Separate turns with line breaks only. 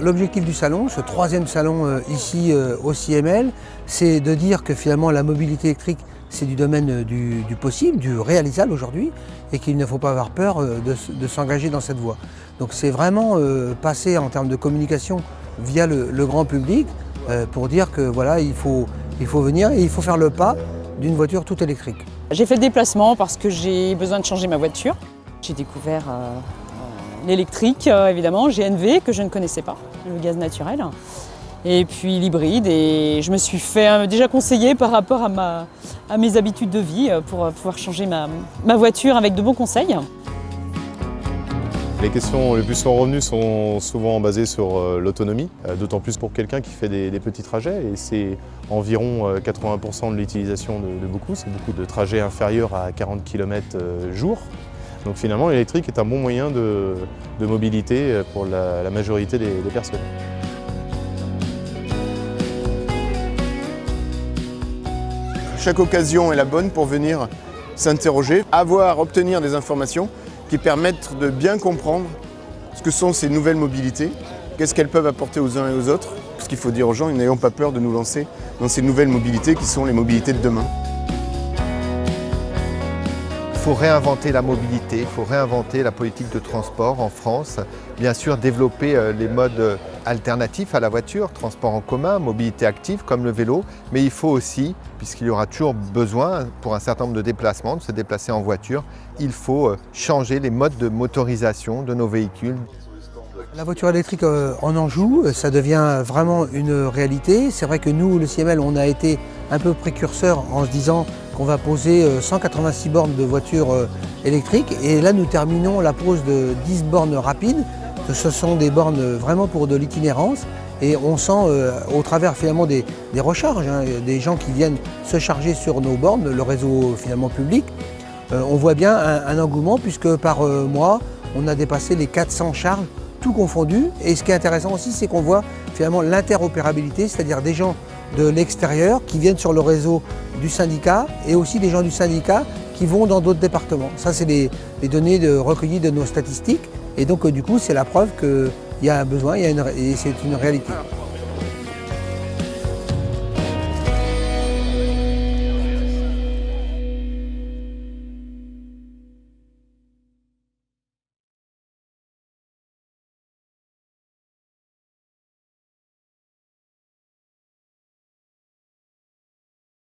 l'objectif du salon, ce troisième salon ici au CML, c'est de dire que finalement la mobilité électrique, c'est du domaine du possible, du réalisable aujourd'hui, et qu'il ne faut pas avoir peur de s'engager dans cette voie. Donc c'est vraiment passer en termes de communication via le grand public pour dire que voilà, il faut venir et il faut faire le pas d'une voiture toute électrique.
J'ai fait le déplacement parce que j'ai besoin de changer ma voiture. J'ai découvert l'électrique, évidemment, GNV, que je ne connaissais pas, le gaz naturel, et puis l'hybride. Et je me suis fait déjà conseiller par rapport à mes habitudes de vie pour pouvoir changer ma voiture avec de bons conseils.
Les questions les plus souvent revenues sont souvent basées sur l'autonomie, d'autant plus pour quelqu'un qui fait des petits trajets, et c'est environ 80% de l'utilisation de beaucoup. C'est beaucoup de trajets inférieurs à 40 km jour. Donc finalement, l'électrique est un bon moyen de mobilité pour la majorité des personnes.
Chaque occasion est la bonne pour venir s'interroger, obtenir des informations qui permettent de bien comprendre ce que sont ces nouvelles mobilités, qu'est-ce qu'elles peuvent apporter aux uns et aux autres. Ce qu'il faut dire aux gens, n'ayons pas peur de nous lancer dans ces nouvelles mobilités qui sont les mobilités de demain.
Il faut réinventer la mobilité, il faut réinventer la politique de transport en France. Bien sûr, développer les modes alternatifs à la voiture, transport en commun, mobilité active comme le vélo. Mais il faut aussi, puisqu'il y aura toujours besoin pour un certain nombre de déplacements, de se déplacer en voiture, il faut changer les modes de motorisation de nos véhicules.
La voiture électrique en Anjou, ça devient vraiment une réalité. C'est vrai que nous, le CML, on a été un peu précurseurs en se disant qu'on va poser 186 bornes de voitures électriques. Et là, nous terminons la pose de 10 bornes rapides. Ce sont des bornes vraiment pour de l'itinérance. Et on sent au travers finalement des recharges, des gens qui viennent se charger sur nos bornes, le réseau finalement public. On voit bien un engouement puisque par mois, on a dépassé les 400 charges, tout confondu. Et ce qui est intéressant aussi, c'est qu'on voit finalement l'interopérabilité, c'est-à-dire des gens de l'extérieur qui viennent sur le réseau du syndicat et aussi des gens du syndicat qui vont dans d'autres départements. Ça, c'est les données recueillies de nos statistiques. Et donc, du coup, c'est la preuve qu'il y a un besoin et c'est une réalité.